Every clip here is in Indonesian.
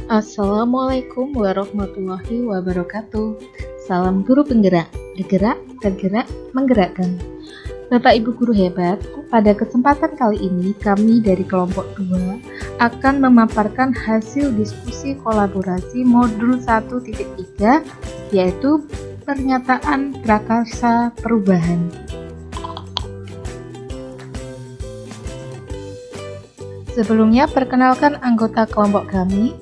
Assalamualaikum warahmatullahi wabarakatuh. Salam guru penggerak, bergerak, tergerak, menggerakkan. Bapak Ibu guru hebat, pada kesempatan kali ini kami dari kelompok 2 akan memaparkan hasil diskusi kolaborasi modul 1.3 yaitu pernyataan prakarsa perubahan. Sebelumnya perkenalkan anggota kelompok kami.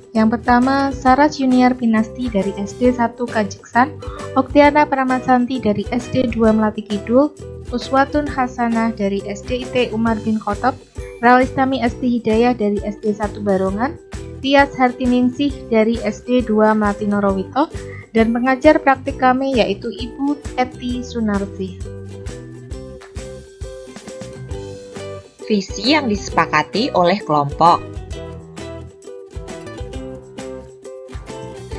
Yang pertama, Sarah Junior Pinasti dari SD 1 Kajeksan, Oktiana Pramasanti dari SD 2 Melati Kidul, Uswatun Hasanah dari SDIT Umar bin Khattab, Ralistami Esti Hidayah dari SD 1 Barongan, Tias Hartiningsih dari SD 2 Melati Norowito, dan pengajar praktik kami yaitu Ibu Eti Sunarsi. Visi yang disepakati oleh kelompok.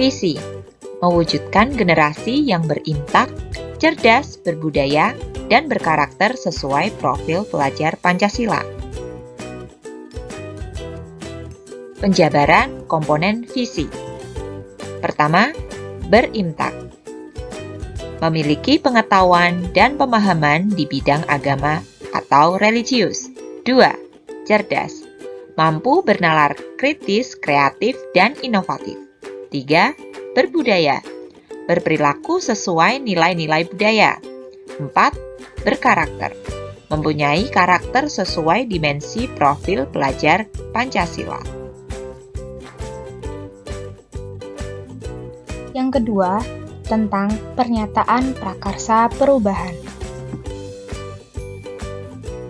Visi mewujudkan generasi yang berintak, cerdas, berbudaya, dan berkarakter sesuai profil pelajar Pancasila. Penjabaran komponen visi. Pertama, berintak. Memiliki pengetahuan dan pemahaman di bidang agama atau religius. 2. Cerdas. Mampu bernalar kritis, kreatif, dan inovatif. 3. Berbudaya. Berperilaku sesuai nilai-nilai budaya. 4. Berkarakter. Mempunyai karakter sesuai dimensi profil pelajar Pancasila. Yang kedua, tentang pernyataan prakarsa perubahan.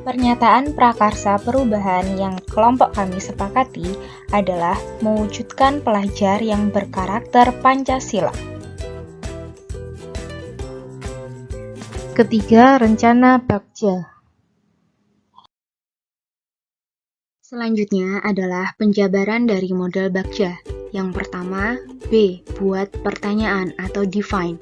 Pernyataan prakarsa perubahan yang kelompok kami sepakati adalah mewujudkan pelajar yang berkarakter Pancasila. Ketiga, rencana Bagja. Selanjutnya adalah penjabaran dari model Bagja. Yang pertama, B. Buat pertanyaan atau define.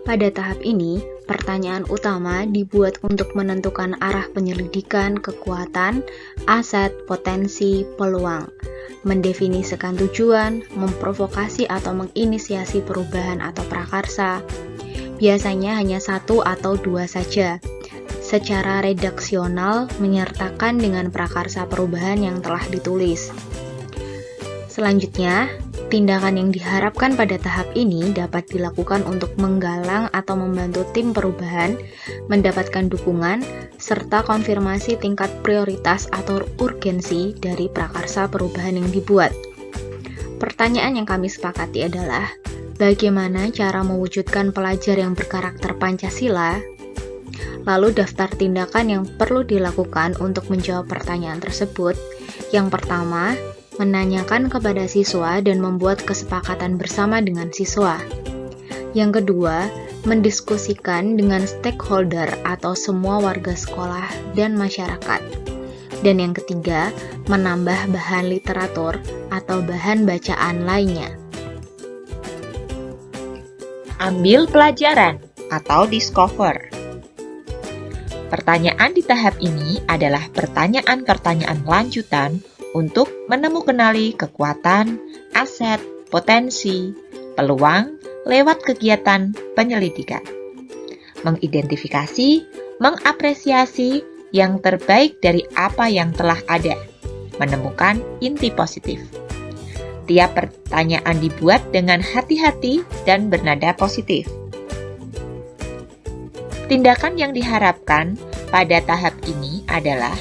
Pada tahap ini, pertanyaan utama dibuat untuk menentukan arah penyelidikan, kekuatan, aset, potensi, peluang, mendefinisikan tujuan, memprovokasi atau menginisiasi perubahan atau prakarsa. Biasanya hanya 1 atau 2 saja. Secara redaksional, menyertakan dengan prakarsa perubahan yang telah ditulis. Selanjutnya, tindakan yang diharapkan pada tahap ini dapat dilakukan untuk menggalang atau membantu tim perubahan, mendapatkan dukungan, serta konfirmasi tingkat prioritas atau urgensi dari prakarsa perubahan yang dibuat. Pertanyaan yang kami sepakati adalah, bagaimana cara mewujudkan pelajar yang berkarakter Pancasila? Lalu daftar tindakan yang perlu dilakukan untuk menjawab pertanyaan tersebut. Yang pertama, menanyakan kepada siswa dan membuat kesepakatan bersama dengan siswa. Yang kedua, mendiskusikan dengan stakeholder atau semua warga sekolah dan masyarakat. Dan yang ketiga, menambah bahan literatur atau bahan bacaan lainnya. Ambil pelajaran atau discover. Pertanyaan di tahap ini adalah pertanyaan-pertanyaan lanjutan untuk menemukanali kekuatan, aset, potensi, peluang lewat kegiatan penyelidikan. Mengidentifikasi, mengapresiasi yang terbaik dari apa yang telah ada. Menemukan inti positif. Tiap pertanyaan dibuat dengan hati-hati dan bernada positif. Tindakan yang diharapkan pada tahap ini adalah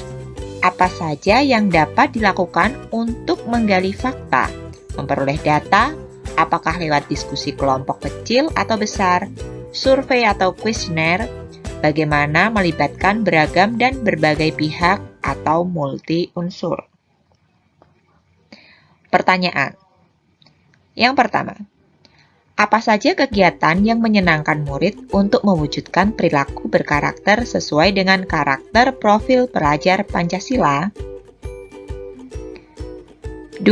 apa saja yang dapat dilakukan untuk menggali fakta, memperoleh data, apakah lewat diskusi kelompok kecil atau besar, survei atau kuesioner, bagaimana melibatkan beragam dan berbagai pihak atau multi unsur. Pertanyaan. Yang pertama, apa saja kegiatan yang menyenangkan murid untuk mewujudkan perilaku berkarakter sesuai dengan karakter profil pelajar Pancasila? 2.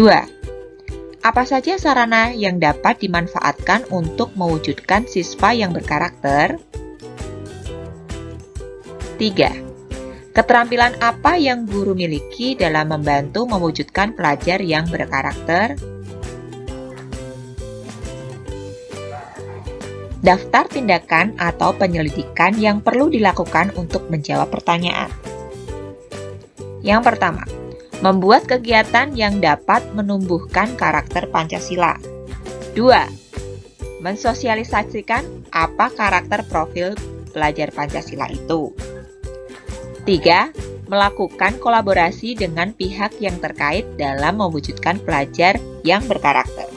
Apa saja sarana yang dapat dimanfaatkan untuk mewujudkan siswa yang berkarakter? 3. Keterampilan apa yang guru miliki dalam membantu mewujudkan pelajar yang berkarakter? Daftar tindakan atau penyelidikan yang perlu dilakukan untuk menjawab pertanyaan. Yang pertama, membuat kegiatan yang dapat menumbuhkan karakter Pancasila. 2. Mensosialisasikan apa karakter profil pelajar Pancasila itu. 3. Melakukan kolaborasi dengan pihak yang terkait dalam mewujudkan pelajar yang berkarakter.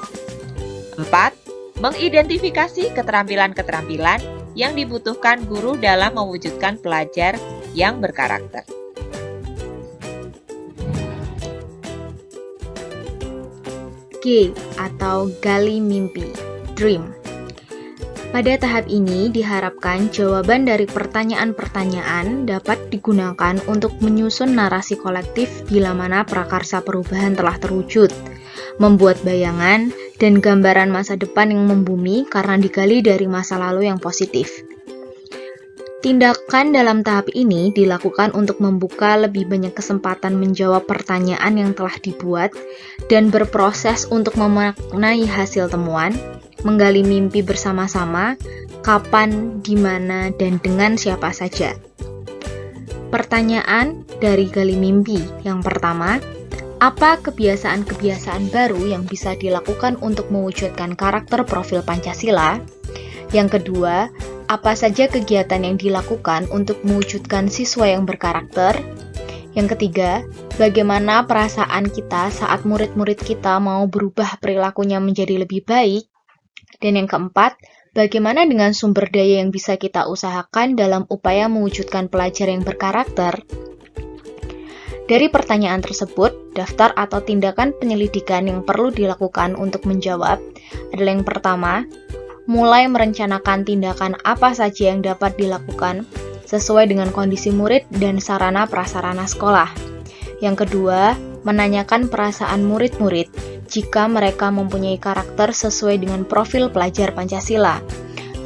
4. Mengidentifikasi keterampilan-keterampilan yang dibutuhkan guru dalam mewujudkan pelajar yang berkarakter. G atau gali mimpi, dream. Pada tahap ini diharapkan jawaban dari pertanyaan-pertanyaan dapat digunakan untuk menyusun narasi kolektif bila mana prakarsa perubahan telah terwujud, membuat bayangan dan gambaran masa depan yang membumi karena digali dari masa lalu yang positif. Tindakan dalam tahap ini dilakukan untuk membuka lebih banyak kesempatan menjawab pertanyaan yang telah dibuat dan berproses untuk memaknai hasil temuan, menggali mimpi bersama-sama, kapan, di mana, dan dengan siapa saja. Pertanyaan dari gali mimpi. Yang pertama, apa kebiasaan-kebiasaan baru yang bisa dilakukan untuk mewujudkan karakter profil Pancasila? Yang kedua, apa saja kegiatan yang dilakukan untuk mewujudkan siswa yang berkarakter? Yang ketiga, bagaimana perasaan kita saat murid-murid kita mau berubah perilakunya menjadi lebih baik? Dan yang keempat, bagaimana dengan sumber daya yang bisa kita usahakan dalam upaya mewujudkan pelajar yang berkarakter? Dari pertanyaan tersebut, daftar atau tindakan penyelidikan yang perlu dilakukan untuk menjawab adalah yang pertama, mulai merencanakan tindakan apa saja yang dapat dilakukan sesuai dengan kondisi murid dan sarana prasarana sekolah. Yang kedua, menanyakan perasaan murid-murid jika mereka mempunyai karakter sesuai dengan profil pelajar Pancasila.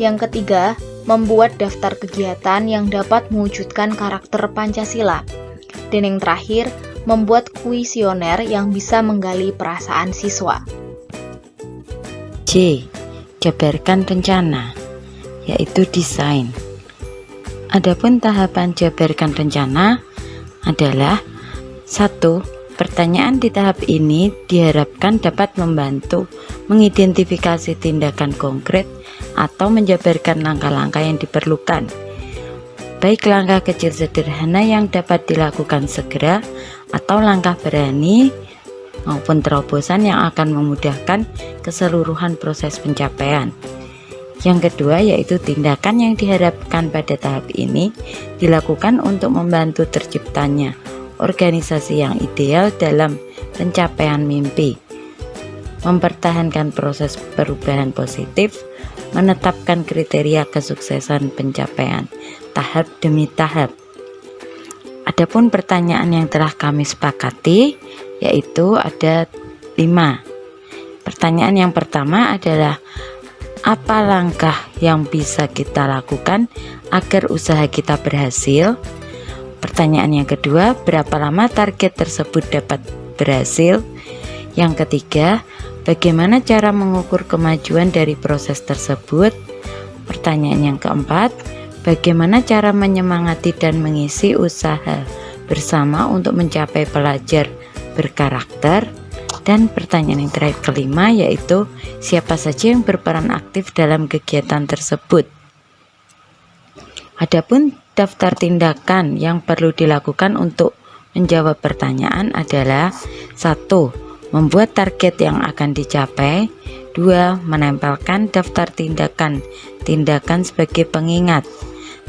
Yang ketiga, membuat daftar kegiatan yang dapat mewujudkan karakter Pancasila. Dan yang terakhir, membuat kuesioner yang bisa menggali perasaan siswa. C. Jabarkan rencana, yaitu desain. Adapun tahapan jabarkan rencana adalah 1. Pertanyaan di tahap ini diharapkan dapat membantu mengidentifikasi tindakan konkret atau menjabarkan langkah-langkah yang diperlukan. Baik langkah kecil sederhana yang dapat dilakukan segera atau langkah berani maupun terobosan yang akan memudahkan keseluruhan proses pencapaian. Yang kedua yaitu tindakan yang diharapkan pada tahap ini dilakukan untuk membantu terciptanya organisasi yang ideal dalam pencapaian mimpi, mempertahankan proses perubahan positif, menetapkan kriteria kesuksesan pencapaian tahap demi tahap. Adapun pertanyaan yang telah kami sepakati yaitu ada 5. Pertanyaan yang pertama adalah apa langkah yang bisa kita lakukan agar usaha kita berhasil? Pertanyaan yang kedua, berapa lama target tersebut dapat berhasil? Yang ketiga, bagaimana cara mengukur kemajuan dari proses tersebut? Pertanyaan yang keempat, bagaimana cara menyemangati dan mengisi usaha bersama untuk mencapai pelajar berkarakter? Dan pertanyaan yang terakhir kelima yaitu siapa saja yang berperan aktif dalam kegiatan tersebut. Adapun daftar tindakan yang perlu dilakukan untuk menjawab pertanyaan adalah 1. Membuat target yang akan dicapai. 2. Menempelkan daftar tindakan sebagai pengingat.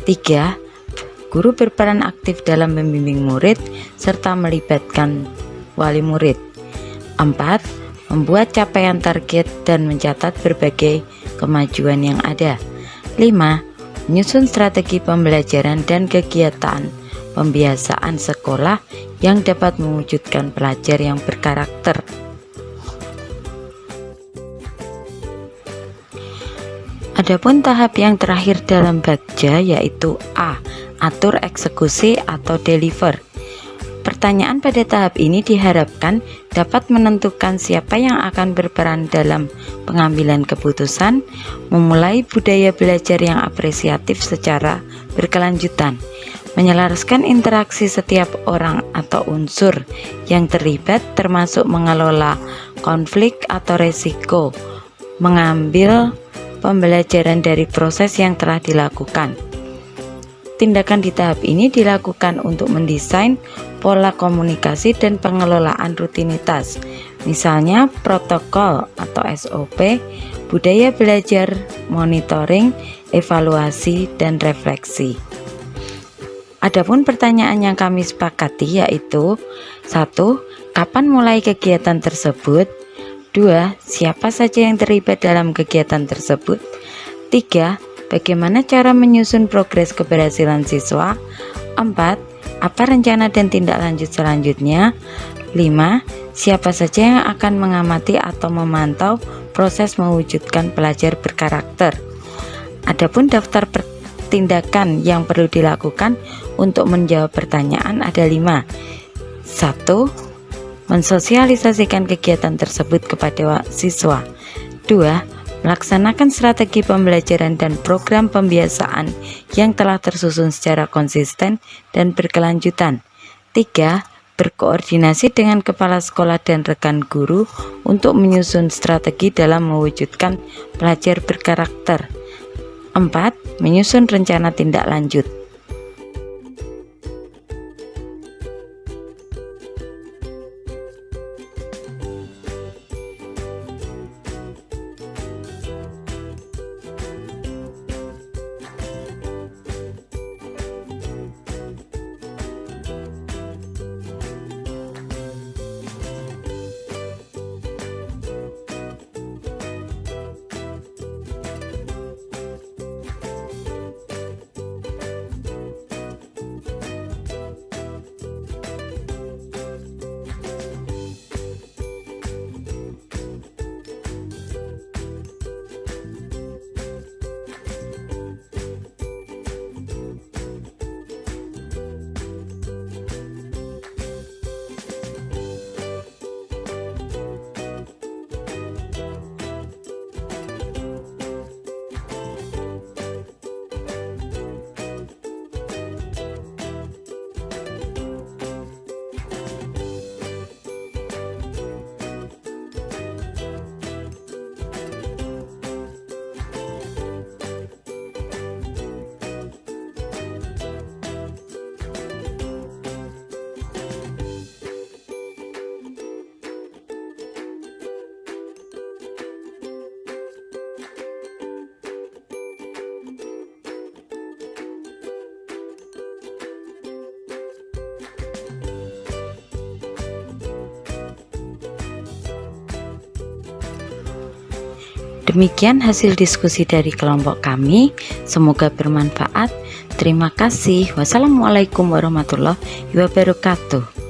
3. Guru berperan aktif dalam membimbing murid serta melibatkan wali murid. 4. Membuat capaian target dan mencatat berbagai kemajuan yang ada. 5. Menyusun strategi pembelajaran dan kegiatan pembiasaan sekolah yang dapat mewujudkan pelajar yang berkarakter. Adapun tahap yang terakhir dalam Bagja yaitu A. Atur eksekusi atau deliver. Pertanyaan pada tahap ini diharapkan dapat menentukan siapa yang akan berperan dalam pengambilan keputusan, memulai budaya belajar yang apresiatif secara berkelanjutan, menyelaraskan interaksi setiap orang atau unsur yang terlibat termasuk mengelola konflik atau resiko, mengambil pembelajaran dari proses yang telah dilakukan. Tindakan di tahap ini dilakukan untuk mendesain pola komunikasi dan pengelolaan rutinitas, misalnya protokol atau SOP, budaya belajar, monitoring, evaluasi, dan refleksi. Adapun pertanyaan yang kami sepakati yaitu 1. Kapan mulai kegiatan tersebut? 2. Siapa saja yang terlibat dalam kegiatan tersebut? 3. Bagaimana cara menyusun progres keberhasilan siswa? 4. Apa rencana dan tindak lanjut selanjutnya? 5. Siapa saja yang akan mengamati atau memantau proses mewujudkan pelajar berkarakter? Adapun daftar tindakan yang perlu dilakukan untuk menjawab pertanyaan ada 5. 1. Mensosialisasikan kegiatan tersebut kepada siswa. 2. Melaksanakan strategi pembelajaran dan program pembiasaan yang telah tersusun secara konsisten dan berkelanjutan. 3. Berkoordinasi dengan kepala sekolah dan rekan guru untuk menyusun strategi dalam mewujudkan pelajar berkarakter. 4. Menyusun rencana tindak lanjut. Demikian hasil diskusi dari kelompok kami, semoga bermanfaat. Terima kasih. Wassalamualaikum warahmatullahi wabarakatuh.